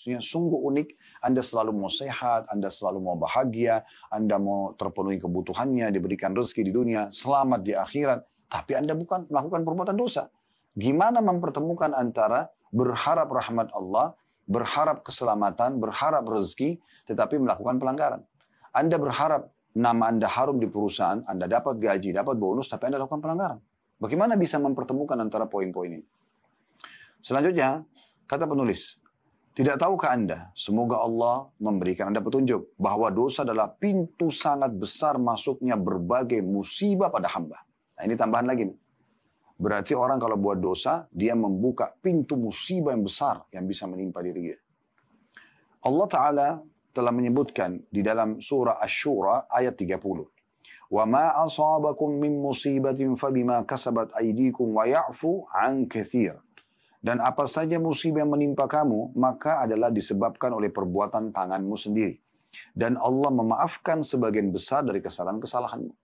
sungguh unik. Anda selalu mau sehat, Anda selalu mau bahagia, Anda mau terpenuhi kebutuhannya, diberikan rezeki di dunia, selamat di akhirat. Tapi Anda bukan melakukan perbuatan dosa. Gimana mempertemukan antara berharap rahmat Allah, berharap keselamatan, berharap rezeki, tetapi melakukan pelanggaran. Anda berharap nama Anda harum di perusahaan, Anda dapat gaji, dapat bonus, tapi Anda lakukan pelanggaran. Bagaimana bisa mempertemukan antara poin-poin ini? Selanjutnya, kata penulis, tidak tahukah Anda, semoga Allah memberikan Anda petunjuk, bahwa dosa adalah pintu sangat besar masuknya berbagai musibah pada hamba. Nah, ini tambahan lagi. Berarti orang kalau buat dosa, dia membuka pintu musibah yang besar yang bisa menimpa diri dia. Allah Ta'ala telah menyebutkan di dalam surah Asy-Syura ayat 30. وَمَا أَصَابَكُم مِّن مُّصِيبَةٍ فَبِمَا كَسَبَتْ أَيْدِيكُمْ وَيَعْفُو عَن كَثِيرٍ. Dan apa saja musibah yang menimpa kamu, maka adalah disebabkan oleh perbuatan tanganmu sendiri. Dan Allah memaafkan sebagian besar dari kesalahan-kesalahanmu.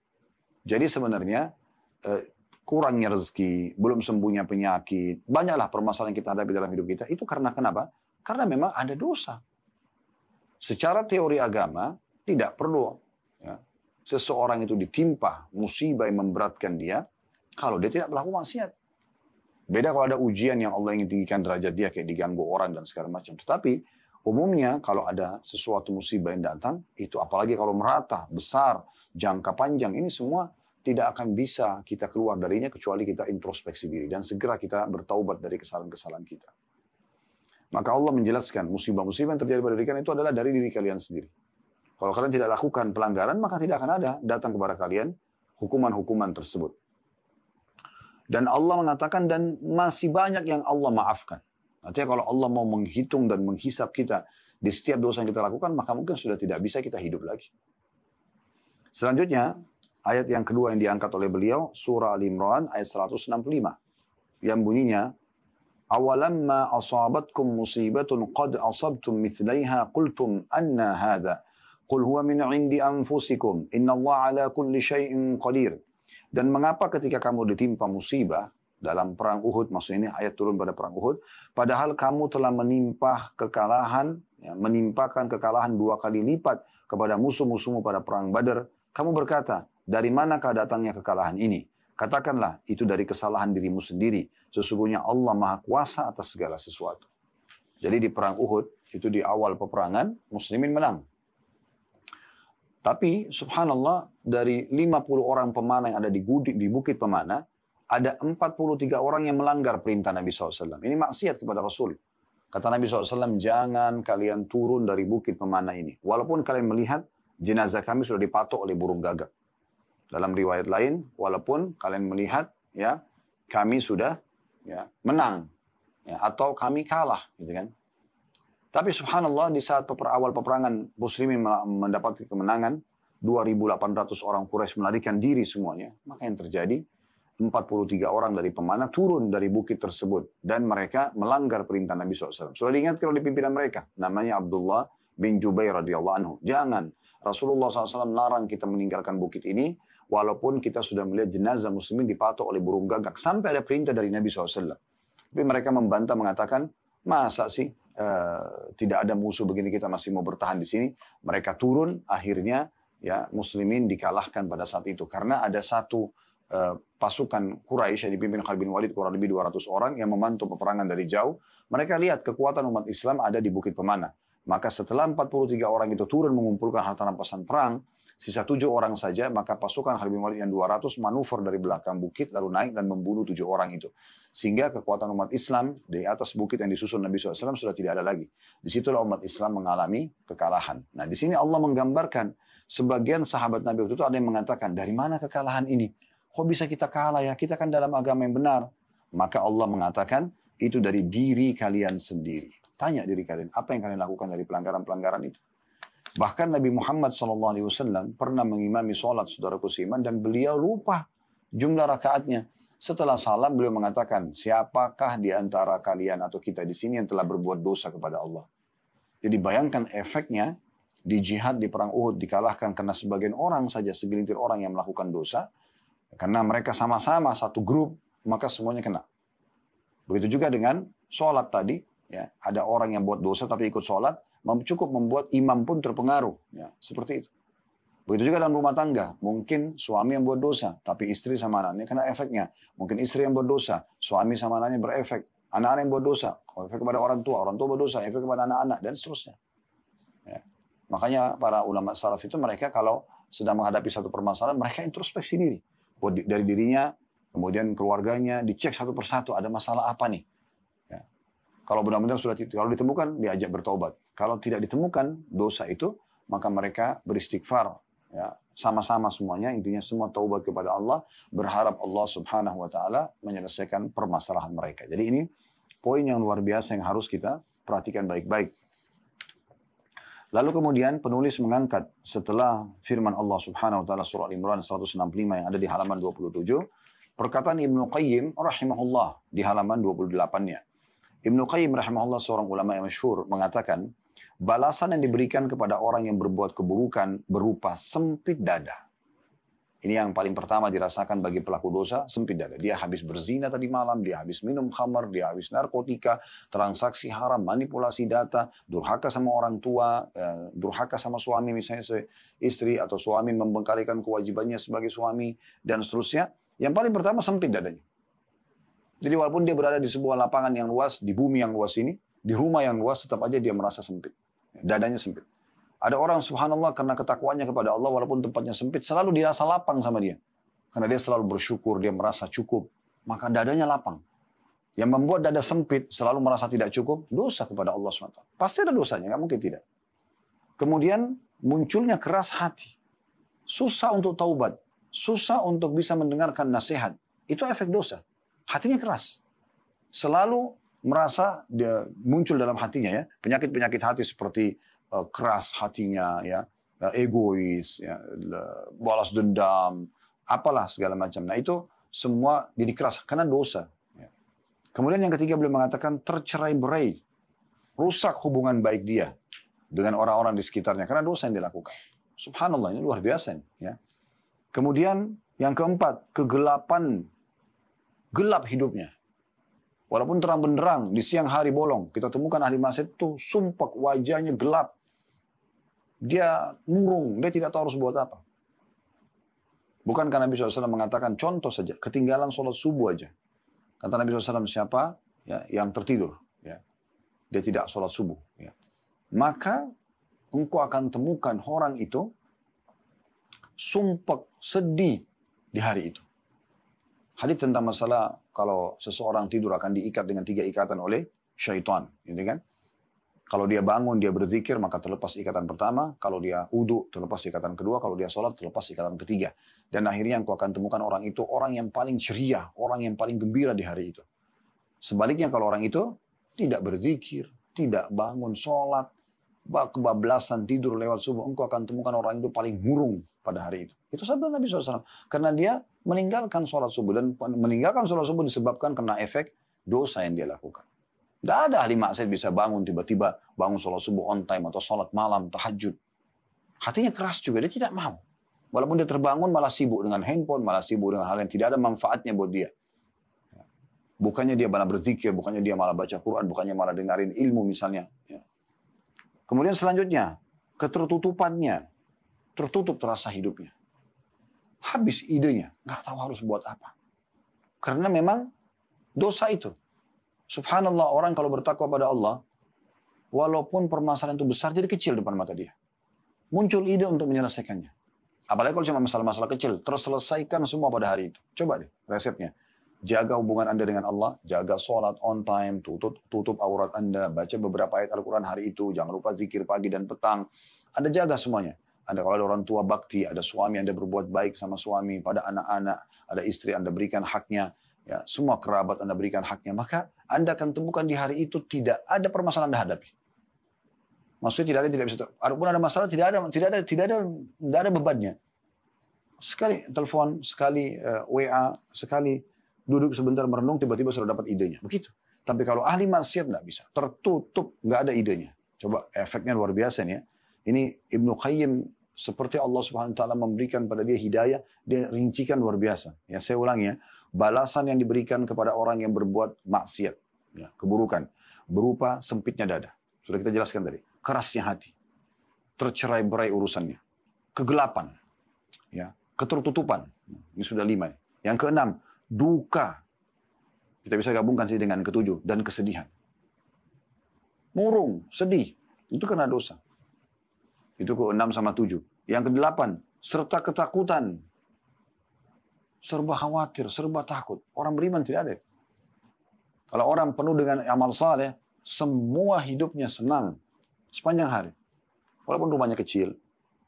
Jadi sebenarnya, kurangnya rezeki, belum sembuhnya penyakit, banyaklah permasalahan yang kita hadapi dalam hidup kita, itu karena kenapa? Karena memang ada dosa. Secara teori agama, tidak perlu seseorang itu ditimpa musibah yang memberatkan dia, kalau dia tidak melakukan maksiat. Beda kalau ada ujian yang Allah ingin tinggikan derajat dia, kayak diganggu orang dan segala macam. Tetapi umumnya kalau ada sesuatu musibah yang datang, itu apalagi kalau merata, besar, jangka panjang, ini semua tidak akan bisa kita keluar darinya kecuali kita introspeksi diri dan segera kita bertaubat dari kesalahan-kesalahan kita. Maka Allah menjelaskan musibah-musibah yang terjadi pada diri kalian itu adalah dari diri kalian sendiri. Kalau kalian tidak lakukan pelanggaran, maka tidak akan ada datang kepada kalian hukuman-hukuman tersebut. Dan Allah mengatakan, dan masih banyak yang Allah maafkan. Artinya kalau Allah mau menghitung dan menghisap kita di setiap dosa yang kita lakukan, maka mungkin sudah tidak bisa kita hidup lagi. Selanjutnya, ayat yang kedua yang diangkat oleh beliau, surah Al-Imran ayat 165. Yang bunyinya, أَوَلَمَّا أَصَابَتْكُمْ مُصِيبَةٌ قَدْ أَصَبْتُمْ مِثْلَيْهَا قُلْتُمْ أَنَّ هَذَا قُلْ هُوَ مِنْ عِنْدِ أَنفُسِكُمْ إِنَّ اللَّهَ عَلَى كُلِّ شَيْءٍ قَدِيرٌ. Dan mengapa ketika kamu ditimpa musibah dalam perang Uhud, maksudnya ini ayat turun pada perang Uhud, padahal kamu telah menimpakan kekalahan 2 kali lipat kepada musuh-musuhmu pada perang Badar, kamu berkata, dari manakah datangnya kekalahan ini? Katakanlah, itu dari kesalahan dirimu sendiri. Sesungguhnya Allah Maha Kuasa atas segala sesuatu. Jadi di perang Uhud, itu di awal peperangan, muslimin menang. Tapi subhanallah, dari 50 orang pemanah yang ada di Bukit Pemana, ada 43 orang yang melanggar perintah Nabi SAW. Ini maksiat kepada Rasul. Kata Nabi SAW, jangan kalian turun dari Bukit Pemana ini. Walaupun kalian melihat jenazah kami sudah dipatok oleh burung gagak. Dalam riwayat lain, walaupun kalian melihat kami sudah menang atau kami kalah, gitu kan. Tapi subhanallah, di saat awal peperangan muslimin mendapat kemenangan, 2.800 orang Quraisy melarikan diri semuanya. Maka yang terjadi, 43 orang dari pemanah turun dari bukit tersebut. Dan mereka melanggar perintah Nabi SAW. Sudah diingatkan oleh pimpinan mereka. Namanya Abdullah bin Jubair radhiyallahu anhu. Jangan. Rasulullah SAW larang kita meninggalkan bukit ini. Walaupun kita sudah melihat jenazah muslimin dipatok oleh burung gagak. Sampai ada perintah dari Nabi SAW. Tapi mereka membantah mengatakan, masa sih tidak ada musuh begini kita masih mau bertahan di sini. Mereka turun, akhirnya muslimin dikalahkan pada saat itu. Karena ada satu pasukan Quraisy yang dipimpin Khalid bin Walid kurang lebih 200 orang yang memantau peperangan dari jauh. Mereka lihat kekuatan umat Islam ada di Bukit Pemana. Maka setelah 43 orang itu turun mengumpulkan harta rampasan perang, sisa 7 orang saja, maka pasukan Khalid bin Walid yang 200 manuver dari belakang bukit lalu naik dan membunuh 7 orang itu. Sehingga kekuatan umat Islam di atas bukit yang disusun Nabi SAW sudah tidak ada lagi. Disitulah umat Islam mengalami kekalahan. Nah, di sini Allah menggambarkan sebagian sahabat Nabi waktu itu ada yang mengatakan, dari mana kekalahan ini? Kok bisa kita kalah ya? Kita kan dalam agama yang benar. Maka Allah mengatakan, itu dari diri kalian sendiri. Tanya diri kalian, apa yang kalian lakukan dari pelanggaran-pelanggaran itu? Bahkan Nabi Muhammad SAW pernah mengimami sholat saudaraku seiman dan beliau lupa jumlah rakaatnya. Setelah salam beliau mengatakan, siapakah di antara kalian atau kita di sini yang telah berbuat dosa kepada Allah? Jadi bayangkan efeknya di jihad di perang Uhud dikalahkan karena sebagian orang saja, segelintir orang yang melakukan dosa. Karena mereka sama-sama satu grup, maka semuanya kena. Begitu juga dengan sholat tadi, Ya, ada orang yang buat dosa tapi ikut sholat, cukup membuat imam pun terpengaruh. Ya, seperti itu. Begitu juga dalam rumah tangga. Mungkin suami yang buat dosa, tapi istri sama anaknya kena efeknya. Mungkin istri yang buat dosa, suami sama anaknya berefek. Anak-anak yang buat dosa, efek kepada orang tua buat dosa, efek kepada anak-anak, dan seterusnya. Ya. Makanya para ulama salaf itu mereka kalau sedang menghadapi satu permasalahan, mereka introspeksi diri. Dari dirinya, kemudian keluarganya, dicek satu persatu, ada masalah apa nih. Ya. Kalau benar-benar kalau ditemukan, diajak bertobat. Kalau tidak ditemukan dosa itu, maka mereka beristighfar. Ya, sama-sama semuanya, intinya semua taubat kepada Allah, berharap Allah subhanahu wa ta'ala menyelesaikan permasalahan mereka. Jadi ini poin yang luar biasa yang harus kita perhatikan baik-baik. Lalu kemudian penulis mengangkat setelah firman Allah subhanahu wa ta'ala surah Al-Imran 165 yang ada di halaman 27, perkataan Ibnu Qayyim rahimahullah di halaman 28-nya. Ibnu Qayyim rahimahullah seorang ulama yang masyhur mengatakan, balasan yang diberikan kepada orang yang berbuat keburukan berupa sempit dada. Ini yang paling pertama dirasakan bagi pelaku dosa, sempit dada. Dia habis berzina tadi malam, dia habis minum khamar, dia habis narkotika, transaksi haram, manipulasi data, durhaka sama orang tua, durhaka sama suami misalnya istri, atau suami membengkalikan kewajibannya sebagai suami, dan seterusnya. Yang paling pertama sempit dadanya. Jadi walaupun dia berada di sebuah lapangan yang luas, di bumi yang luas ini, di rumah yang luas, tetap aja dia merasa sempit. Dadanya sempit. Ada orang subhanallah karena ketakwaannya kepada Allah walaupun tempatnya sempit selalu dirasa lapang sama dia. Karena dia selalu bersyukur, dia merasa cukup. Maka dadanya lapang. Yang membuat dada sempit selalu merasa tidak cukup, dosa kepada Allah SWT. Pasti ada dosanya, nggak mungkin tidak. Kemudian munculnya keras hati. Susah untuk taubat. Susah untuk bisa mendengarkan nasihat. Itu efek dosa. Hatinya keras. Selalu merasa dia muncul dalam hatinya ya penyakit-penyakit hati seperti keras hatinya ya, egois ya, balas dendam, apalah segala macam. Nah itu semua jadi keras karena dosa ya. Kemudian yang ketiga beliau mengatakan tercerai-berai, rusak hubungan baik dia dengan orang-orang di sekitarnya karena dosa yang dilakukan. Subhanallah, ini luar biasa ya. Kemudian yang keempat, kegelapan, gelap hidupnya. Walaupun terang benderang, di siang hari bolong. Kita temukan ahli maksiat itu sumpah wajahnya gelap. Dia murung, dia tidak tahu harus buat apa. Bukankah Nabi SAW mengatakan, contoh saja, ketinggalan sholat subuh aja. Kata Nabi SAW, siapa ya, yang tertidur. Ya. Dia tidak sholat subuh. Ya. Maka engkau akan temukan orang itu sumpah sedih di hari itu. Hadis tentang masalah kalau seseorang tidur akan diikat dengan 3 ikatan oleh syaitan, gitu kan? Kalau dia bangun, dia berzikir, maka terlepas ikatan pertama. Kalau dia wudu, terlepas ikatan kedua. Kalau dia sholat, terlepas ikatan ketiga. Dan akhirnya engkau akan temukan orang itu orang yang paling ceria, orang yang paling gembira di hari itu. Sebaliknya kalau orang itu tidak berzikir, tidak bangun sholat, kebablasan tidur lewat subuh, engkau akan temukan orang itu paling murung pada hari itu. Itu sabda Nabi SAW. Karena dia meninggalkan sholat subuh. Dan meninggalkan sholat subuh disebabkan kena efek dosa yang dia lakukan. Tidak ada ahli maksiat bisa bangun tiba-tiba bangun sholat subuh on time atau sholat malam, tahajud. Hatinya keras juga, dia tidak mau. Walaupun dia terbangun malah sibuk dengan handphone, malah sibuk dengan hal yang tidak ada manfaatnya buat dia. Bukannya dia malah berzikir, bukannya dia malah baca Quran, bukannya malah dengarin ilmu misalnya. Kemudian selanjutnya, ketertutupannya. Tertutup terasa hidupnya. Habis idenya, nggak tahu harus buat apa. Karena memang dosa itu. Subhanallah, orang kalau bertakwa pada Allah, walaupun permasalahan itu besar, jadi kecil depan mata dia. Muncul ide untuk menyelesaikannya. Apalagi kalau cuma masalah-masalah kecil, terselesaikan semua pada hari itu. Coba deh resepnya. Jaga hubungan Anda dengan Allah, jaga sholat on time, tutup aurat Anda, baca beberapa ayat Al-Quran hari itu, jangan lupa zikir pagi dan petang. Anda jaga semuanya. Anda kalau ada orang tua bakti, ada suami Anda berbuat baik sama suami, pada anak-anak, ada istri Anda berikan haknya, ya, semua kerabat Anda berikan haknya, maka Anda akan temukan di hari itu tidak ada permasalahan Anda hadapi. Maksudnya tidak bisa. Walaupun ada masalah, tidak ada bebannya. Sekali telepon, sekali WA, sekali duduk sebentar merenung, tiba-tiba sudah dapat idenya. Begitu. Tapi kalau ahli maksiat nggak bisa, tertutup, nggak ada idenya. Coba efeknya luar biasa nih ya. Ini Ibnu Qayyim seperti Allah Subhanahu wa taala memberikan pada dia hidayah, dia rincikan luar biasa. Ya, saya ulangi ya. Balasan yang diberikan kepada orang yang berbuat maksiat. Ya, keburukan berupa sempitnya dada. Sudah kita jelaskan tadi. Kerasnya hati. Tercerai-berai urusannya. Kegelapan. Ya, ketertutupan. Ini sudah 5. Yang keenam, duka. Kita bisa gabungkan sih dengan ketujuh. Dan kesedihan. Murung, sedih. Itu karena dosa. Itu ke-6 sama 7. Yang ke-8, serta ketakutan. Serba khawatir, serba takut. Orang beriman tidak ada. Kalau orang penuh dengan amal saleh, semua hidupnya senang sepanjang hari. Walaupun rumahnya kecil,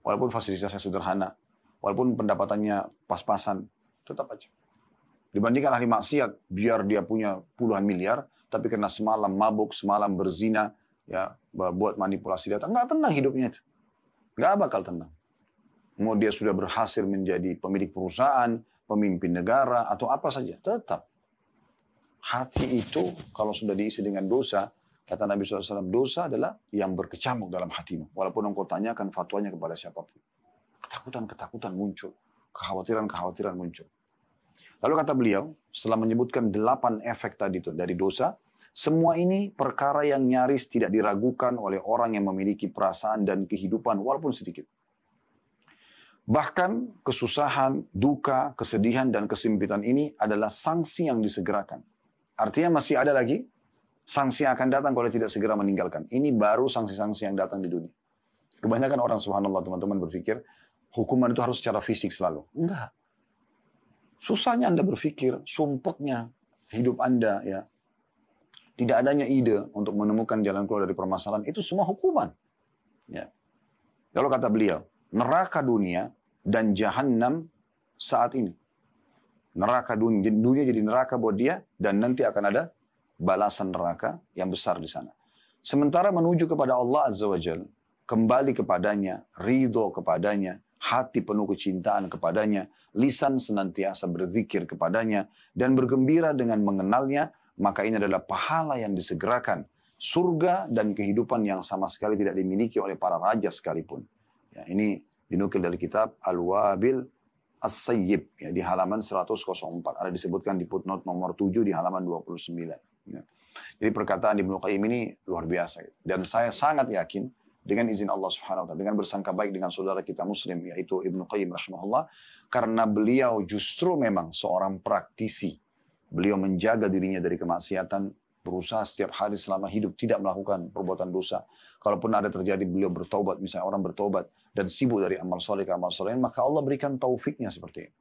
walaupun fasilitasnya sederhana, walaupun pendapatannya pas-pasan, tetap aja. Dibandingkan ahli maksiat, biar dia punya puluhan miliar, tapi karena semalam mabuk, semalam berzina, ya buat manipulasi data, nggak tenang hidupnya itu. Nggak bakal tenang. Mau dia sudah berhasil menjadi pemilik perusahaan, pemimpin negara, atau apa saja, tetap. Hati itu kalau sudah diisi dengan dosa, kata Nabi SAW, dosa adalah yang berkecamuk dalam hatimu. Walaupun engkau tanyakan fatwanya kepada siapapun. Ketakutan-ketakutan muncul. Kekhawatiran-kekhawatiran muncul. Lalu kata beliau, setelah menyebutkan 8 efek tadi itu dari dosa, semua ini perkara yang nyaris tidak diragukan oleh orang yang memiliki perasaan dan kehidupan walaupun sedikit. Bahkan kesusahan, duka, kesedihan, dan kesempitan ini adalah sanksi yang disegerakan. Artinya masih ada lagi sanksi yang akan datang kalau tidak segera meninggalkan. Ini baru sanksi-sanksi yang datang di dunia. Kebanyakan orang, subhanallah teman-teman, berpikir hukuman itu harus secara fisik selalu. Enggak. Susahnya Anda berpikir, sumpeknya hidup Anda, ya, tidak adanya ide untuk menemukan jalan keluar dari permasalahan, itu semua hukuman. Ya. Lalu kata beliau, neraka dunia dan jahanam saat ini. Neraka dunia jadi neraka buat dia, dan nanti akan ada balasan neraka yang besar di sana. Sementara menuju kepada Allah Azza wa Jalla, kembali kepadanya, ridho kepadanya, hati penuh kecintaan kepadanya, lisan senantiasa berzikir kepadanya, dan bergembira dengan mengenalnya, maka ini adalah pahala yang disegerakan, surga dan kehidupan yang sama sekali tidak dimiliki oleh para raja sekalipun. Ya, ini dinukil dari kitab Al-Wabil As-Sayyib, ya, di halaman 104. Ada disebutkan di footnote nomor 7 di halaman 29. Ya. Jadi perkataan Ibnu Qayyim ini luar biasa. Dan saya sangat yakin dengan izin Allah Subhanahu wa taala, dengan bersangka baik dengan saudara kita muslim yaitu Ibnu Qayyim rahimahullah, karena beliau justru memang seorang praktisi. Beliau menjaga dirinya dari kemaksiatan, berusaha setiap hari selama hidup tidak melakukan perbuatan dosa. Kalaupun ada terjadi beliau bertobat, misalnya orang bertobat dan sibuk dari amal soleh ke amal soleh, maka Allah berikan taufiknya seperti itu.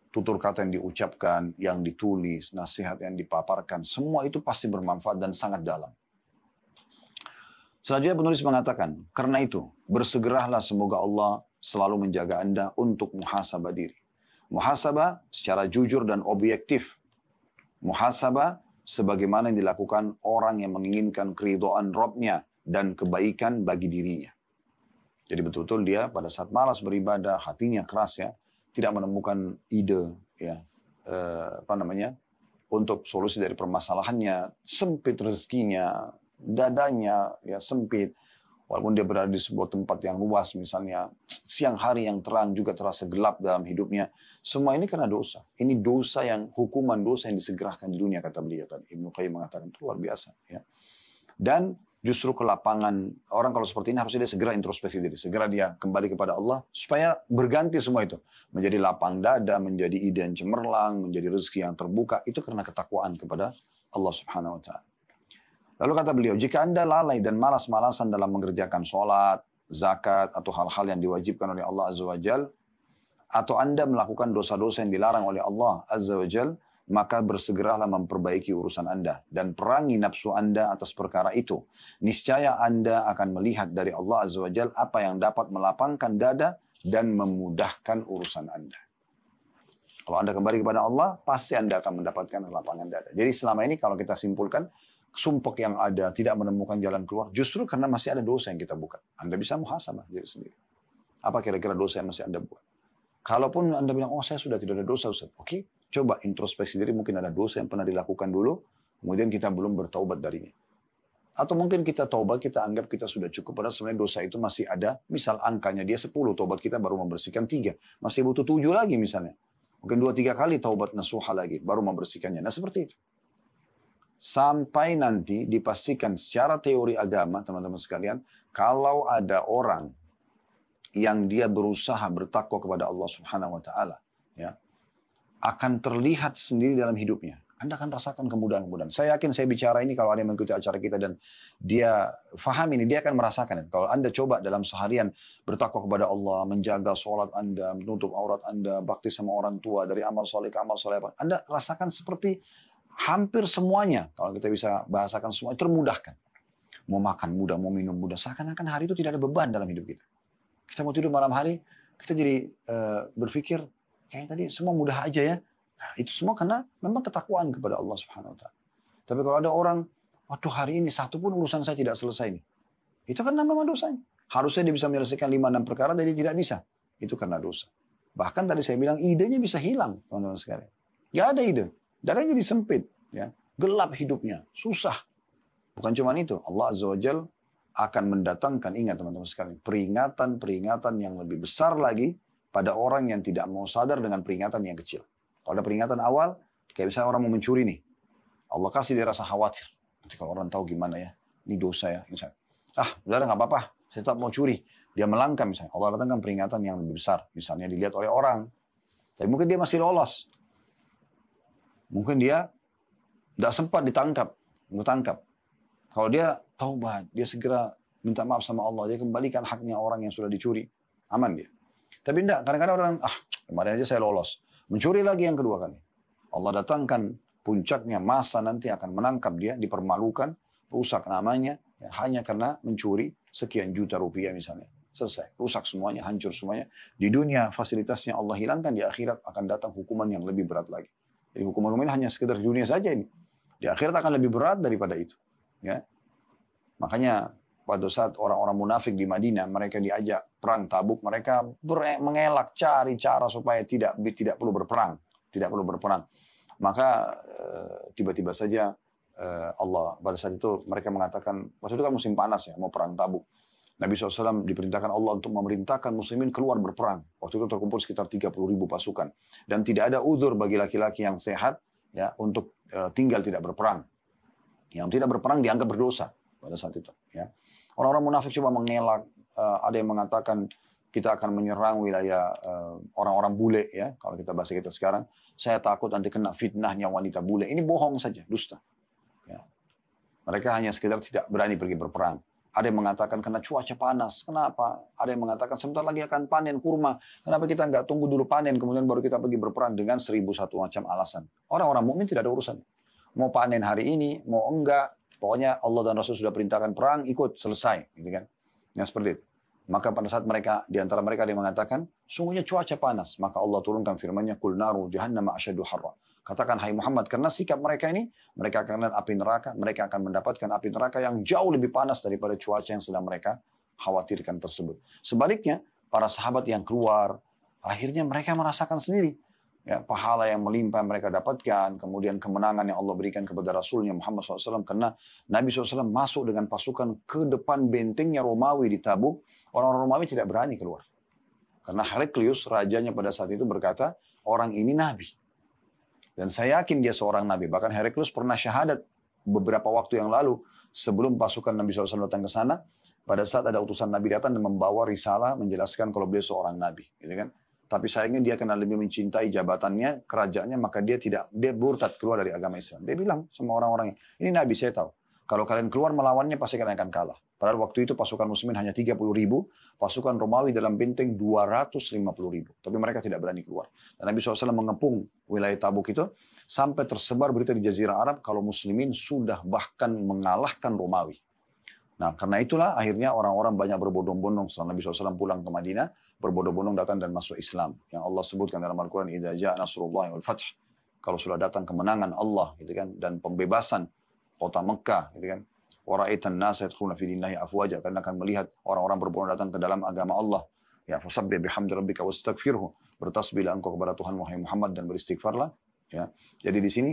Tutur kata yang diucapkan, yang ditulis, nasihat yang dipaparkan, semua itu pasti bermanfaat dan sangat dalam. Selanjutnya penulis mengatakan, karena itu bersegeralah semoga Allah selalu menjaga Anda untuk muhasabah diri. Muhasabah secara jujur dan objektif. Muhasabah sebagaimana yang dilakukan orang yang menginginkan keridhaan Rabb-Nya dan kebaikan bagi dirinya. Jadi betul-betul dia pada saat malas beribadah, hatinya keras ya, tidak menemukan ide ya, untuk solusi dari permasalahannya, sempit rezekinya, dadanya ya sempit. Walaupun dia berada di sebuah tempat yang luas, misalnya siang hari yang terang juga terasa gelap dalam hidupnya. Semua ini karena dosa. Ini dosa yang, hukuman dosa yang disegerakan di dunia, kata beliau tadi. Ibnu Qayyim mengatakan itu luar biasa. Ya. Dan justru ke lapangan, orang kalau seperti ini harusnya dia segera introspeksi diri. Segera dia kembali kepada Allah, supaya berganti semua itu. Menjadi lapang dada, menjadi ide yang cemerlang, menjadi rezeki yang terbuka. Itu karena ketakwaan kepada Allah Subhanahu wa ta'ala. Lalu kata beliau, jika Anda lalai dan malas-malasan dalam mengerjakan sholat, zakat, atau hal-hal yang diwajibkan oleh Allah Azza wa Jal, atau Anda melakukan dosa-dosa yang dilarang oleh Allah Azza wa Jal, maka bersegeralah memperbaiki urusan Anda dan perangi nafsu Anda atas perkara itu. Niscaya Anda akan melihat dari Allah Azza wa Jal apa yang dapat melapangkan dada dan memudahkan urusan Anda. Kalau Anda kembali kepada Allah, pasti Anda akan mendapatkan lapangan dada. Jadi selama ini kalau kita simpulkan, sumpek yang ada, tidak menemukan jalan keluar, justru karena masih ada dosa yang kita buka. Anda bisa muhasabah diri sendiri. Apa kira-kira dosa yang masih Anda buat? Kalaupun Anda bilang, oh saya sudah tidak ada dosa, Ustaz. Oke, coba introspeksi diri, mungkin ada dosa yang pernah dilakukan dulu, kemudian kita belum bertaubat darinya. Atau mungkin kita taubat, kita anggap kita sudah cukup, padahal sebenarnya dosa itu masih ada. Misal angkanya dia 10, taubat kita baru membersihkan 3. Masih butuh 7 lagi misalnya. Mungkin 2-3 kali taubat nasuha lagi, baru membersihkannya. Nah seperti itu. Sampai nanti dipastikan secara teori agama, teman-teman sekalian, kalau ada orang yang dia berusaha bertakwa kepada Allah Subhanahu wa taala, ya, akan terlihat sendiri dalam hidupnya. Anda akan rasakan kemudahan-kemudahan. Saya yakin saya bicara ini kalau ada yang mengikuti acara kita dan dia faham ini, dia akan merasakan. Kalau Anda coba dalam seharian bertakwa kepada Allah, menjaga sholat Anda, menutup aurat Anda, bakti sama orang tua, dari amal soleh ke amal soleh, Anda rasakan seperti hampir semuanya, kalau kita bisa bahasakan semua, termudahkan. Mau makan mudah, mau minum mudah. Seakan-akan hari itu tidak ada beban dalam hidup kita. Kita mau tidur malam hari, kita jadi berpikir, kayaknya tadi semua mudah aja ya. Nah, itu semua karena memang ketakwaan kepada Allah Subhanahu wa taala. Tapi kalau ada orang, waduh hari ini satu pun urusan saya tidak selesai nih. Itu karena memang dosanya. Harusnya dia bisa menyelesaikan 5-6 perkara, dan dia tidak bisa. Itu karena dosa. Bahkan tadi saya bilang, idenya bisa hilang, teman-teman sekalian. Gak ada ide. Dadanya jadi sempit. Ya. Gelap hidupnya. Susah. Bukan cuma itu. Allah Azza wa Jal akan mendatangkan, ingat teman-teman sekalian, peringatan-peringatan yang lebih besar lagi pada orang yang tidak mau sadar dengan peringatan yang kecil. Kalau ada peringatan awal, kayak misalnya orang mau mencuri nih. Allah kasih dia rasa khawatir. Nanti kalau orang tahu gimana ya, ini dosa ya. Misalnya, udah nggak apa-apa, saya tetap mau curi. Dia melangkah misalnya. Allah datangkan peringatan yang lebih besar. Misalnya dilihat oleh orang. Tapi mungkin dia masih lolos. Mungkin dia tidak sempat ditangkap. Kalau dia taubat, dia segera minta maaf sama Allah. Dia kembalikan haknya orang yang sudah dicuri. Aman dia. Tapi tidak, kadang-kadang orang, kemarin aja saya lolos. Mencuri lagi yang kedua kali. Allah datangkan puncaknya, masa nanti akan menangkap dia, dipermalukan, rusak namanya, ya, hanya karena mencuri sekian juta rupiah misalnya. Selesai, rusak semuanya, hancur semuanya. Di dunia fasilitasnya Allah hilangkan, di akhirat akan datang hukuman yang lebih berat lagi. Jadi hukuman ini hanya sekedar di dunia saja ini. Di akhirat akan lebih berat daripada itu. Ya. Makanya pada saat orang-orang munafik di Madinah, mereka diajak perang Tabuk, mereka mengelak cari cara supaya tidak perlu berperang, Maka tiba-tiba saja Allah pada saat itu mereka mengatakan, waktu itu kan musim panas ya, mau perang Tabuk. Nabi SAW diperintahkan Allah untuk memerintahkan muslimin keluar berperang. Waktu itu terkumpul sekitar 30.000 pasukan. Dan tidak ada uzur bagi laki-laki yang sehat ya untuk tinggal tidak berperang. Yang tidak berperang dianggap berdosa pada saat itu. Ya. Orang-orang munafik cuma mengelak. Ada yang mengatakan kita akan menyerang wilayah orang-orang bule ya. Kalau kita bahasa kita sekarang, saya takut nanti kena fitnahnya wanita bule. Ini bohong saja, dusta. Ya. Mereka hanya sekedar tidak berani pergi berperang. Ada yang mengatakan karena cuaca panas. Kenapa? Ada yang mengatakan sebentar lagi akan panen kurma. Kenapa kita nggak tunggu dulu panen, kemudian baru kita pergi berperang, dengan 1001 macam alasan. Orang-orang mukmin tidak ada urusan. Mau panen hari ini, mau enggak. Pokoknya Allah dan Rasul sudah perintahkan perang, ikut, selesai. Gitu kan? Yang seperti itu. Maka pada saat mereka, di antara mereka ada yang mengatakan, sungguhnya cuaca panas. Maka Allah turunkan firman-Nya, Qul naru jahannama asyaddu harra. Katakan, hai Muhammad, karena sikap mereka ini, mereka akan melihat api neraka, mereka akan mendapatkan api neraka yang jauh lebih panas daripada cuaca yang sedang mereka khawatirkan tersebut. Sebaliknya, para sahabat yang keluar, akhirnya mereka merasakan sendiri. Ya, pahala yang melimpah mereka dapatkan, kemudian kemenangan yang Allah berikan kepada Rasulnya Muhammad SAW, karena Nabi SAW masuk dengan pasukan ke depan bentengnya Romawi di Tabuk. Orang-orang Romawi tidak berani keluar. Karena Heraklius, rajanya pada saat itu berkata, orang ini Nabi. Dan saya yakin dia seorang Nabi. Bahkan Heraklius pernah syahadat beberapa waktu yang lalu, sebelum pasukan Nabi SAW datang ke sana, pada saat ada utusan Nabi datang dan membawa risalah menjelaskan kalau beliau seorang Nabi. Gitu kan? Tapi sayangnya dia karena lebih mencintai jabatannya, kerajaannya, maka dia murtad keluar dari agama Islam. Dia bilang sama orang-orangnya, ini Nabi saya tahu. Kalau kalian keluar melawannya pasti kalian akan kalah. Padahal waktu itu pasukan muslimin hanya 30.000, pasukan Romawi dalam benteng 250.000. Tapi mereka tidak berani keluar. Dan Nabi SAW mengepung wilayah Tabuk itu, sampai tersebar berita di Jazirah Arab kalau muslimin sudah bahkan mengalahkan Romawi. Nah, karena itulah akhirnya orang-orang banyak berbondong-bondong setelah Nabi SAW pulang ke Madinah, berbondong-bondong datang dan masuk Islam. Yang Allah sebutkan dalam Al-Quran, Idza ja'a nasrullahi wal fath. Kalau sudah datang kemenangan Allah, gitu kan, dan pembebasan kota Mekah, gitu kan. Wa ra'aitan nasa yadkhuluna fi dinillahi afwaja, karena akan melihat orang-orang berbondong datang ke dalam agama Allah. Ya, fasabbih bihamdi rabbika wastaghfirhu. Bertasbihlah engkau kepada Tuhan wahai Muhammad dan beristighfarlah. Ya. Jadi di sini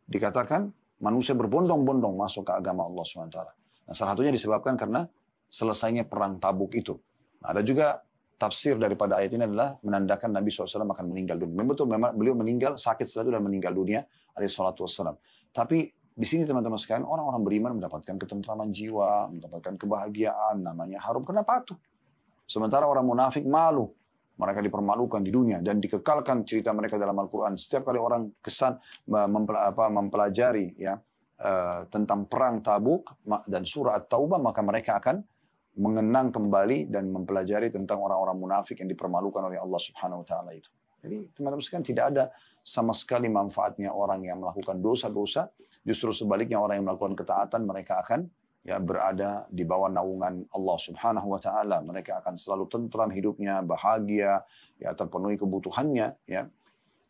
dikatakan manusia berbondong-bondong masuk ke agama Allah SWT. Nah, salah satunya disebabkan karena selesainya perang Tabuk itu. Nah, ada juga tafsir daripada ayat ini adalah menandakan Nabi SAW akan meninggal dunia. Memang betul, memang beliau meninggal sakit setelah itu dan meninggal dunia alaihi salatu wassalam. Tapi Di sini teman-teman sekalian, orang-orang beriman mendapatkan ketentraman jiwa, mendapatkan kebahagiaan, namanya harum karena patuh. Sementara orang munafik malu. Mereka dipermalukan di dunia dan dikekalkan cerita mereka dalam Al-Quran. Setiap kali orang kesan mempelajari ya tentang perang Tabuk dan surah At-Taubah, maka mereka akan mengenang kembali dan mempelajari tentang orang-orang munafik yang dipermalukan oleh Allah Subhanahu wa taala itu. Jadi teman-teman sekalian, tidak ada sama sekali manfaatnya orang yang melakukan dosa-dosa. Justru sebaliknya, orang yang melakukan ketaatan, mereka akan ya berada di bawah naungan Allah Subhanahu wa taala. Mereka akan selalu tentram hidupnya, bahagia, ya terpenuhi kebutuhannya, ya.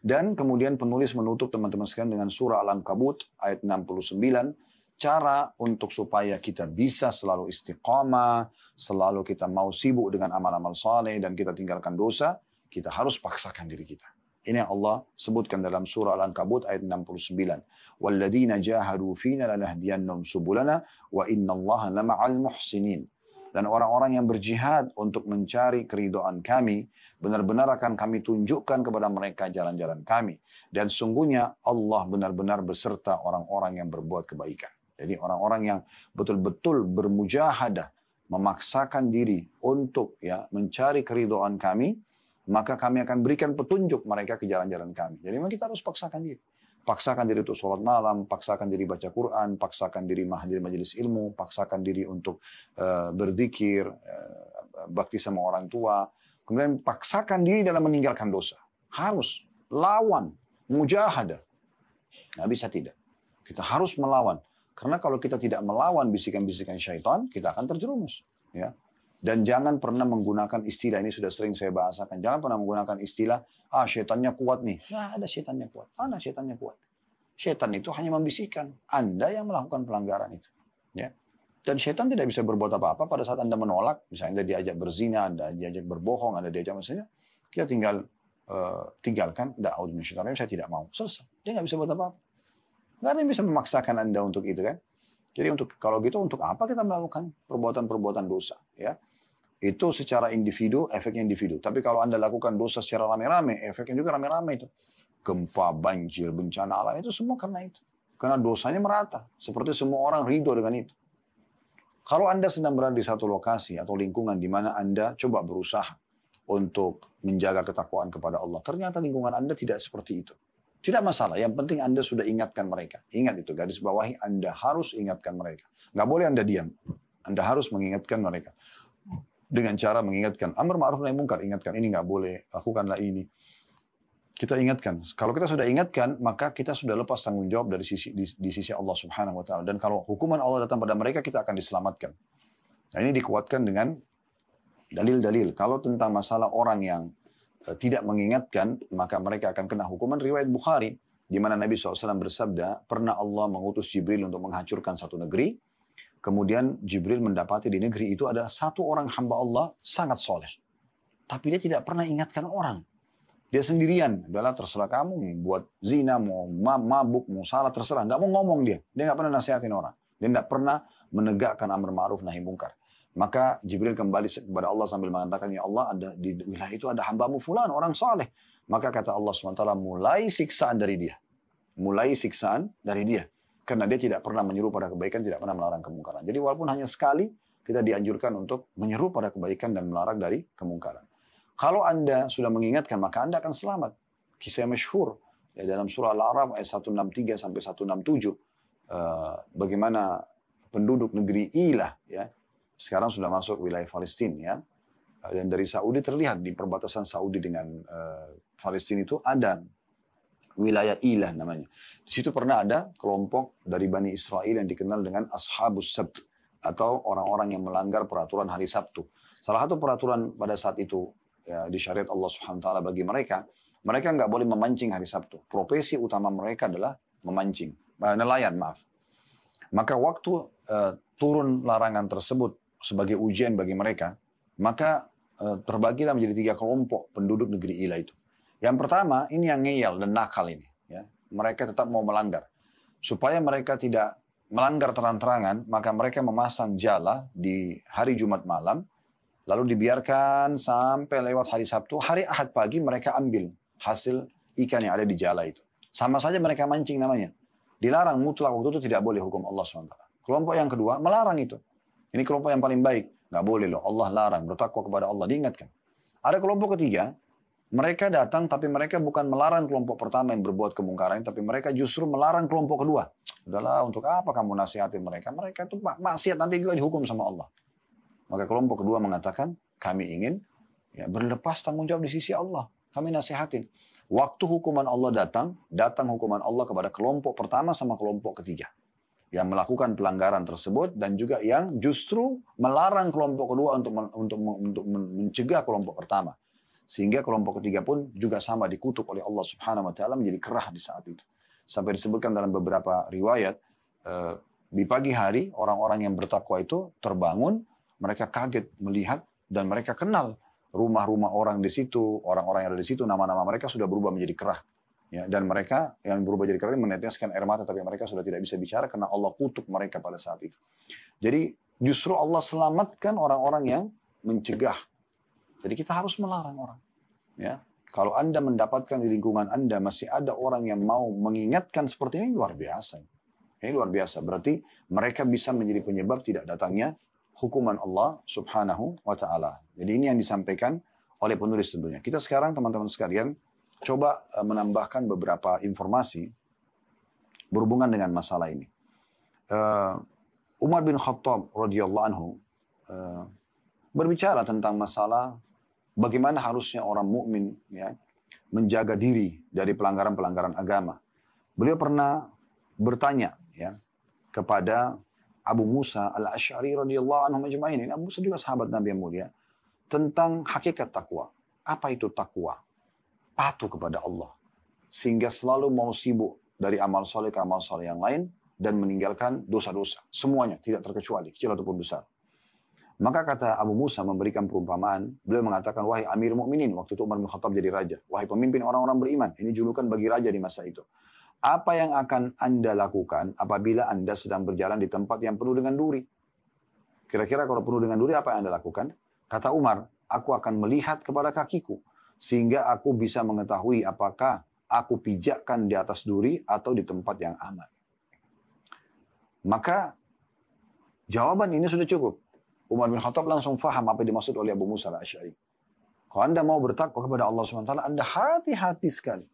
Dan kemudian penulis menutup teman-teman sekalian dengan surah Al-Ankabut ayat 69, cara untuk supaya kita bisa selalu istiqamah, selalu kita mau sibuk dengan amal-amal saleh dan kita tinggalkan dosa, kita harus paksakan diri kita. Ini yang Allah sebutkan dalam surah Al-Ankabut ayat 69. وَالَّذِينَ جَاهَدُوا فِينَا لَنَهْدِيَنَّهُمْ سُبُلَنَا وَإِنَّ اللَّهَ لَمَعَ الْمُحْسِنِينَ. Dan orang-orang yang berjihad untuk mencari keridhaan kami, benar-benar akan kami tunjukkan kepada mereka jalan-jalan kami. Dan sungguhnya Allah benar-benar beserta orang-orang yang berbuat kebaikan. Jadi orang-orang yang betul-betul bermujahadah, memaksakan diri untuk ya mencari keridhaan kami, maka kami akan berikan petunjuk mereka ke jalan-jalan kami. Jadi memang kita harus paksakan diri. Paksakan diri untuk sholat malam, paksakan diri baca Quran, paksakan diri hadir majelis ilmu, paksakan diri untuk berzikir, bakti sama orang tua. Kemudian paksakan diri dalam meninggalkan dosa. Harus lawan, mujahadah. Nggak bisa tidak. Kita harus melawan. Karena kalau kita tidak melawan bisikan-bisikan syaitan, kita akan terjerumus. Ya. Dan jangan pernah menggunakan istilah, ini sudah sering saya bahasakan. Jangan pernah menggunakan istilah, syaitannya kuat nih. Nggak ada syaitannya kuat. Mana syaitannya kuat? Syaitan itu hanya membisikkan. Anda yang melakukan pelanggaran itu. Ya. Dan syaitan tidak bisa berbuat apa-apa pada saat Anda menolak. Misalnya Anda diajak berzina, Anda diajak berbohong, Anda diajak misalnya. Kita tinggal tinggalkan. Saya tidak mau. Selesai. Dia nggak bisa buat apa-apa. Nggak ada yang bisa memaksakan Anda untuk itu kan. Jadi kalau gitu untuk apa kita melakukan perbuatan-perbuatan dosa? Ya. Itu secara individu, efeknya individu. Tapi kalau Anda lakukan dosa secara rame-rame, efeknya juga rame-rame itu. Gempa, banjir, bencana alam, itu semua karena itu. Karena dosanya merata. Seperti semua orang ridho dengan itu. Kalau Anda sedang berada di satu lokasi atau lingkungan di mana Anda coba berusaha untuk menjaga ketakwaan kepada Allah, ternyata lingkungan Anda tidak seperti itu. Tidak masalah, yang penting Anda sudah ingatkan mereka. Ingat itu, garis bawahi, Anda harus ingatkan mereka. Nggak boleh Anda diam. Anda harus mengingatkan mereka. Dengan cara mengingatkan, amar ma'ruf nahi munkar, ingatkan, ini nggak boleh, lakukanlah ini. Kita ingatkan. Kalau kita sudah ingatkan, maka kita sudah lepas tanggung jawab dari di sisi Allah Subhanahu wa taala. Dan kalau hukuman Allah datang pada mereka, kita akan diselamatkan. Nah, ini dikuatkan dengan dalil-dalil. Kalau tentang masalah orang yang tidak mengingatkan, maka mereka akan kena hukuman riwayat Bukhari, di mana Nabi SAW bersabda, pernah Allah mengutus Jibril untuk menghancurkan satu negeri. Kemudian Jibril mendapati di negeri itu ada satu orang hamba Allah sangat soleh. Tapi dia tidak pernah ingatkan orang. Dia sendirian. Adalah terserah kamu, buat zina, mau mabuk, mau salah, terserah. Nggak mau ngomong dia. Dia nggak pernah nasihatin orang. Dia nggak pernah menegakkan amar ma'ruf nahi munkar. Maka Jibril kembali kepada Allah sambil mengatakan, ya Allah, ada di wilayah itu ada hambamu fulan, orang soleh. Maka kata Allah SWT, mulai siksaan dari dia. Mulai siksaan dari dia. Karena dia tidak pernah menyeru pada kebaikan, tidak pernah melarang kemungkaran. Jadi walaupun hanya sekali, kita dianjurkan untuk menyeru pada kebaikan dan melarang dari kemungkaran. Kalau Anda sudah mengingatkan, maka Anda akan selamat. Kisah masyhur ya, dalam surah Al-A'raf ayat 163 sampai 167. Bagaimana penduduk negeri Ilah, ya, sekarang sudah masuk wilayah Palestina, ya. Dan dari Saudi terlihat di perbatasan Saudi dengan Palestina itu ada wilayah Ilah namanya. Di situ pernah ada kelompok dari Bani Israel yang dikenal dengan Ashabus Sabt, atau orang-orang yang melanggar peraturan hari Sabtu. Salah satu peraturan pada saat itu ya, di syariat Allah Subhanahu wa taala bagi mereka nggak boleh memancing hari Sabtu. Profesi utama mereka adalah memancing, nelayan, maaf. Maka waktu turun larangan tersebut sebagai ujian bagi mereka, maka terbagilah menjadi 3 kelompok penduduk negeri Ilah itu. Yang pertama, ini yang ngeyel dan nakal ini. Ya. Mereka tetap mau melanggar. Supaya mereka tidak melanggar terang-terangan, maka mereka memasang jala di hari Jumat malam, lalu dibiarkan sampai lewat hari Sabtu. Hari Ahad pagi mereka ambil hasil ikan yang ada di jala itu. Sama saja mereka mancing namanya. Dilarang mutlak waktu itu tidak boleh hukum Allah SWT. Kelompok yang kedua melarang itu. Ini kelompok yang paling baik. Nggak boleh loh, Allah larang, bertakwa kepada Allah, diingatkan. Ada kelompok ketiga, mereka datang tapi mereka bukan melarang kelompok pertama yang berbuat kemungkaran, tapi mereka justru melarang kelompok kedua. Udahlah, untuk apa kamu nasihatin mereka? Mereka itu maksiat, nanti juga dihukum sama Allah. Maka kelompok kedua mengatakan, kami ingin ya, berlepas tanggung jawab di sisi Allah. Kami nasihatin. Waktu hukuman Allah datang hukuman Allah kepada kelompok pertama sama kelompok ketiga. Yang melakukan pelanggaran tersebut dan juga yang justru melarang kelompok kedua untuk mencegah kelompok pertama. Sehingga kelompok ketiga pun juga sama dikutuk oleh Allah Subhanahu wa taala menjadi kerah di saat itu. Sampai disebutkan dalam beberapa riwayat, di pagi hari orang-orang yang bertakwa itu terbangun, mereka kaget melihat dan mereka kenal rumah-rumah orang di situ, orang-orang yang ada di situ, nama-nama mereka sudah berubah menjadi kerah. Ya, dan mereka yang berubah jadi kerah meneteskan air mata, tapi mereka sudah tidak bisa bicara karena Allah kutuk mereka pada saat itu. Jadi justru Allah selamatkan orang-orang yang mencegah. Jadi kita harus melarang orang. Ya, kalau Anda mendapatkan di lingkungan Anda masih ada orang yang mau mengingatkan seperti ini, luar biasa. Ini luar biasa. Berarti mereka bisa menjadi penyebab tidak datangnya hukuman Allah Subhanahu wa taala. Jadi ini yang disampaikan oleh penulis tentunya. Kita sekarang teman-teman sekalian coba menambahkan beberapa informasi berhubungan dengan masalah ini. Umar bin Khattab radhiyallahu anhu berbicara tentang masalah bagaimana harusnya orang mukmin ya menjaga diri dari pelanggaran-pelanggaran agama. Beliau pernah bertanya ya kepada Abu Musa al-Asy'ari radhiyallahu anhu majma'in. Abu Musa juga sahabat Nabi yang mulia, tentang hakikat takwa. Apa itu takwa? Patuh kepada Allah, sehingga selalu mau sibuk dari amal soleh ke amal soleh yang lain dan meninggalkan dosa-dosa semuanya, tidak terkecuali kecil ataupun besar. Maka kata Abu Musa memberikan perumpamaan, beliau mengatakan, wahai Amir Mukminin, waktu itu Umar bin Khattab jadi raja, wahai pemimpin orang-orang beriman, ini julukan bagi raja di masa itu. Apa yang akan Anda lakukan apabila Anda sedang berjalan di tempat yang penuh dengan duri? Kira-kira kalau penuh dengan duri apa yang Anda lakukan? Kata Umar, aku akan melihat kepada kakiku, sehingga aku bisa mengetahui apakah aku pijakkan di atas duri atau di tempat yang aman. Maka jawaban ini sudah cukup. Umar bin Khattab langsung faham apa yang dimaksud oleh Abu Musa al-Asy'ari. Kalau Anda mau bertakwa kepada Allah SWT, Anda hati-hati sekali.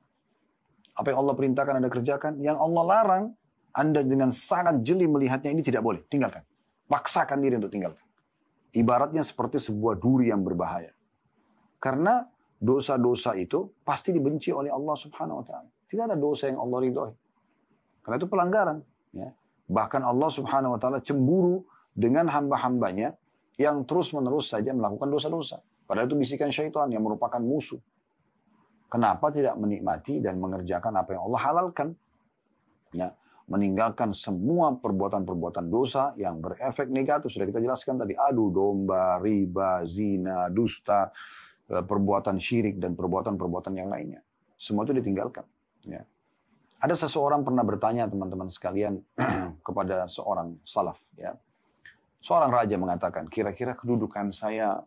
Apa yang Allah perintahkan Anda kerjakan, yang Allah larang, Anda dengan sangat jeli melihatnya, ini tidak boleh, tinggalkan. Paksakan diri untuk tinggalkan. Ibaratnya seperti sebuah duri yang berbahaya. Karena dosa-dosa itu pasti dibenci oleh Allah Subhanahu wa taala. Tidak ada dosa yang Allah ridhoi. Karena itu pelanggaran, ya. Bahkan Allah Subhanahu wa taala cemburu dengan hamba-hambanya yang terus-menerus saja melakukan dosa-dosa. Padahal itu bisikan syaitan yang merupakan musuh. Kenapa tidak menikmati dan mengerjakan apa yang Allah halalkan? Ya, meninggalkan semua perbuatan-perbuatan dosa yang berefek negatif. Sudah kita jelaskan tadi, adu domba, riba, zina, dusta, perbuatan syirik dan perbuatan-perbuatan yang lainnya. Semua itu ditinggalkan. Ya. Ada seseorang pernah bertanya teman-teman sekalian kepada seorang salaf. Ya. Seorang raja mengatakan, kira-kira kedudukan saya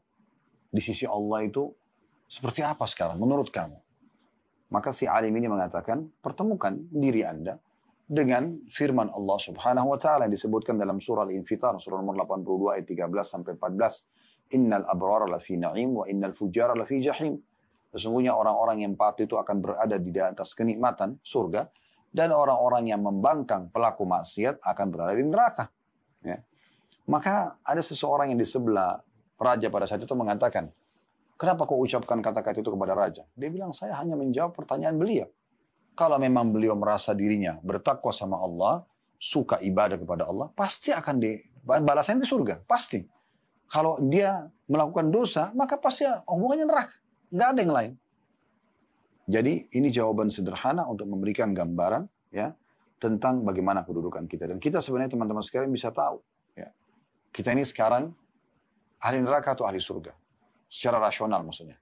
di sisi Allah itu seperti apa sekarang menurut kamu? Maka si alim ini mengatakan, pertemukan diri Anda dengan firman Allah Subhanahu wa taala yang disebutkan dalam surah Al-Infitar, surah nomor 82 ayat 13 sampai 14. Innal abrara lafi na'im wa innal fujara lafi jahim. Sesungguhnya orang-orang yang patuh itu akan berada di atas kenikmatan surga, dan orang-orang yang membangkang pelaku maksiat akan berada di neraka. Ya. Maka ada seseorang yang di sebelah raja pada saat itu mengatakan, kenapa kau ucapkan kata-kata itu kepada raja? Dia bilang, saya hanya menjawab pertanyaan beliau. Kalau memang beliau merasa dirinya bertakwa sama Allah, suka ibadah kepada Allah, pasti akan balasannya di surga, pasti. Kalau dia melakukan dosa, maka pasti hubungannya neraka. Nggak ada yang lain. Jadi ini jawaban sederhana untuk memberikan gambaran ya tentang bagaimana kedudukan kita. Dan kita sebenarnya teman-teman sekalian bisa tahu. Ya, kita ini sekarang ahli neraka atau ahli surga. Secara rasional maksudnya.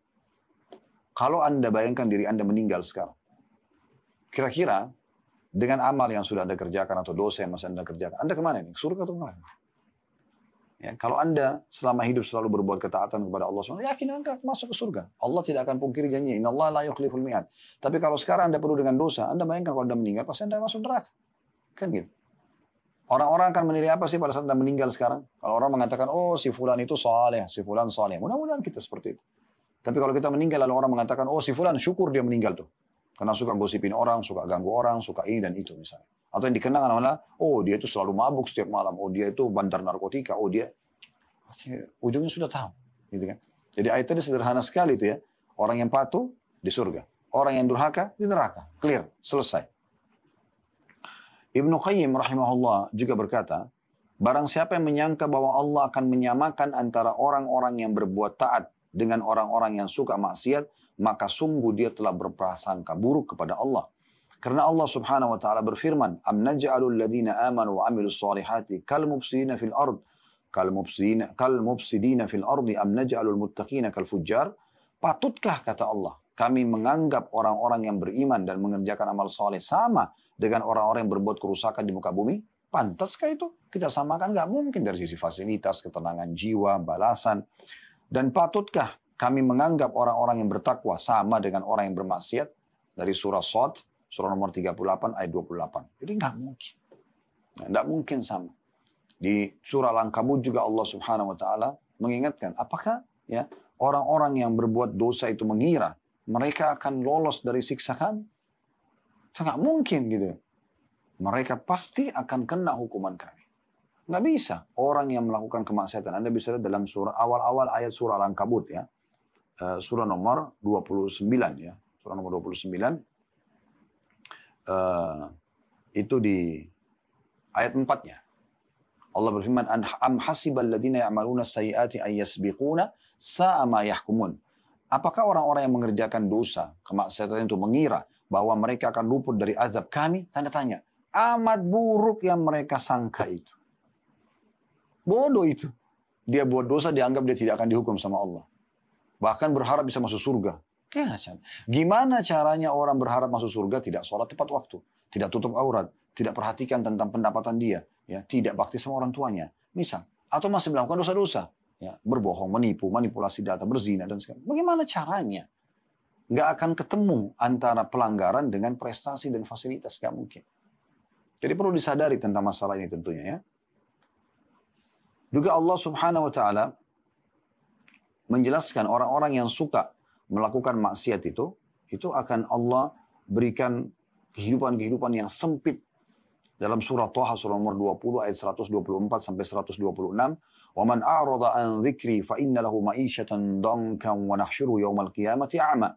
Kalau Anda bayangkan diri Anda meninggal sekarang. Kira-kira dengan amal yang sudah Anda kerjakan atau dosa yang masih Anda kerjakan, Anda kemana nih? Surga atau kemana? Ya, kalau Anda selama hidup selalu berbuat ketaatan kepada Allah SWT, yakin Anda masuk ke surga. Allah tidak akan pungkiri janji. Innallaha la yukhliful mi'ad. Tapi kalau sekarang Anda penuh dengan dosa, Anda bayangkan kalau Anda meninggal, pasti Anda masuk neraka. Kan gitu. Orang-orang akan menilai apa sih pada saat Anda meninggal sekarang? Kalau orang mengatakan, oh si fulan itu saleh, si fulan saleh. Mudah-mudahan kita seperti itu. Tapi kalau kita meninggal lalu orang mengatakan, oh si fulan syukur dia meninggal tuh. Karena suka gosipin orang, suka ganggu orang, suka ini dan itu misalnya. Atau yang dikenang adalah, oh dia itu selalu mabuk setiap malam, oh dia itu bandar narkotika, oh dia... Ujungnya sudah tahu. Gitu kan? Jadi ayat tadi sederhana sekali itu ya. Orang yang patuh di surga. Orang yang durhaka di neraka. Clear, selesai. Ibnu Qayyim rahimahullah juga berkata, barang siapa yang menyangka bahwa Allah akan menyamakan antara orang-orang yang berbuat taat dengan orang-orang yang suka maksiat, maka sungguh dia telah berprasangka buruk kepada Allah. Karena Allah subhanahu wa ta'ala berfirman, am naj'alul ladina amanu wa amilus solihati kal mufsidina fil ard, kal mufsidina fil ardi am naj'alul muttaqina kal fujjar. Patutkah, kata Allah, kami menganggap orang-orang yang beriman dan mengerjakan amal soleh sama dengan orang-orang yang berbuat kerusakan di muka bumi? Pantaskah itu? Kita samakan? Nggak mungkin dari sisi fasilitas, ketenangan jiwa, balasan. Dan patutkah kami menganggap orang-orang yang bertakwa sama dengan orang yang bermaksiat? Dari surah Shad, surah nomor 38 ayat 28. Jadi nggak mungkin. Nggak mungkin sama. Di surah Al-Ankabut juga Allah subhanahu wa ta'ala mengingatkan, apakah ya orang-orang yang berbuat dosa itu mengira mereka akan lolos dari siksa kami? Itu nggak mungkin gitu. Mereka pasti akan kena hukuman kami. Nggak bisa. Orang yang melakukan kemaksiatan. Anda bisa lihat dalam surah awal-awal ayat surah Al-Ankabut ya. Surah nomor 29 ya. Surah nomor 29. Itu di ayat 4-nya. Allah berfirman, am hasibal ladina ya'maluna sayyiati ay yasbiquna sa'a ma yahkumun. Apakah orang-orang yang mengerjakan dosa, kemaksiatan itu mengira bahwa mereka akan luput dari azab kami? Tanda tanya. Amat buruk yang mereka sangka itu. Bodoh itu. Dia buat dosa, dianggap dia tidak akan dihukum sama Allah. Bahkan berharap bisa masuk surga. Gimana caranya orang berharap masuk surga tidak sholat tepat waktu, tidak tutup aurat, tidak perhatikan tentang pendapatan dia, ya, tidak bakti sama orang tuanya, misal, atau masih melakukan dosa-dosa, ya, berbohong, menipu, manipulasi data, berzina dan sebagainya. Bagaimana caranya? Nggak akan ketemu antara pelanggaran dengan prestasi dan fasilitas, nggak mungkin. Jadi perlu disadari tentang masalah ini tentunya ya. Juga Allah subhanahu wa ta'ala menjelaskan orang-orang yang suka melakukan maksiat itu akan Allah berikan kehidupan-kehidupan yang sempit. Dalam surah Thaha surah nomor 20 ayat 124 sampai 126, "Wa man a'rada an dzikri fa inna lahu ma'isyatan dankan wa nahsyuruhu yaumal qiyamati a'ma."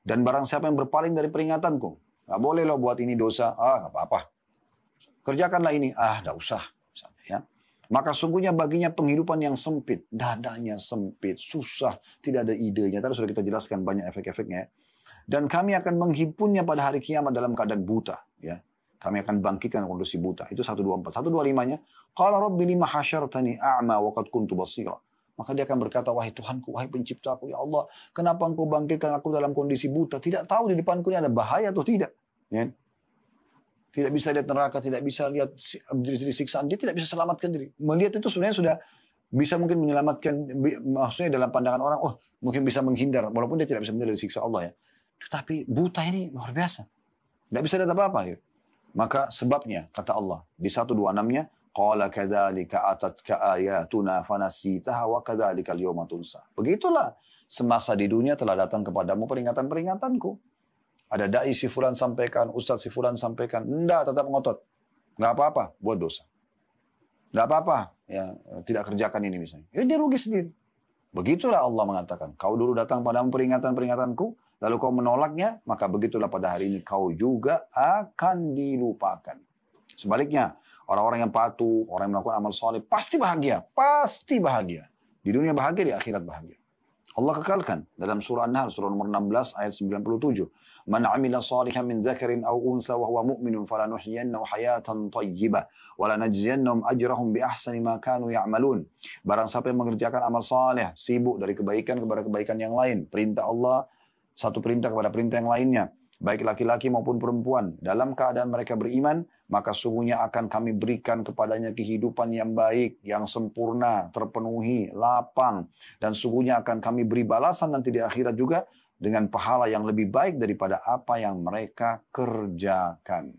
Dan barang siapa yang berpaling dari peringatanku, nggak boleh lo buat ini dosa, nggak apa-apa. Kerjakanlah ini, nggak usah. Ya. Maka sungguhnya baginya penghidupan yang sempit, dadanya sempit, susah, tidak ada idenya. Tadi sudah kita jelaskan banyak efek-efeknya. Dan kami akan menghimpunnya pada hari kiamat dalam keadaan buta. Ya. Kami akan bangkitkan kondisi buta. Itu 124. 125-nya, Qala Rabbi lima hasyartani a'ma wa qad kuntu basira. Maka dia akan berkata, wahai Tuhanku, wahai penciptaku, ya Allah, kenapa engkau bangkitkan aku dalam kondisi buta? Tidak tahu di depanku ini ada bahaya atau tidak. Ya. Tidak bisa lihat neraka, tidak bisa lihat siksaan, dia tidak bisa selamatkan diri. Melihat itu sebenarnya sudah bisa mungkin menyelamatkan, maksudnya dalam pandangan orang, mungkin bisa menghindar, walaupun dia tidak bisa menghindar dari siksa Allah ya. Tetapi buta ini luar biasa. Tidak bisa lihat apa-apa. Gitu. Maka sebabnya, kata Allah, di 126-nya, Qala kadzalika atatka ayatuna fanasitaha wa kadzalika al-yawma tunsa. Begitulah, semasa di dunia telah datang kepadamu peringatan-peringatanku. Ada dai si fulan sampaikan, ustaz si fulan sampaikan. Enggak, tetap ngotot. Enggak apa-apa, buat dosa. Enggak apa-apa, ya, tidak kerjakan ini misalnya. Ya dia rugi sendiri. Begitulah Allah mengatakan. Kau dulu datang padamu peringatan-peringatanku, lalu kau menolaknya, maka begitulah pada hari ini kau juga akan dilupakan. Sebaliknya, orang-orang yang patuh, orang yang melakukan amal soleh, pasti bahagia. Pasti bahagia. Di dunia bahagia, di akhirat bahagia. Allah kekalkan dalam surah An-Nahl, surah nomor 16 ayat 97. Man amila salihan min dzakarin aw untha wa huwa mu'minun falanuhyiyannahu hayatan thayyibah wa lanajziyannahum ajrahum bi ahsani ma kanu ya'malun. Barang siapa yang mengerjakan amal saleh, sibuk dari kebaikan kepada kebaikan yang lain, perintah Allah satu perintah kepada perintah yang lainnya, baik laki-laki maupun perempuan, dalam keadaan mereka beriman, maka sungguhnya akan kami berikan kepadanya kehidupan yang baik, yang sempurna, terpenuhi, lapang, dan sungguhnya akan kami beri balasan nanti di akhirat juga dengan pahala yang lebih baik daripada apa yang mereka kerjakan.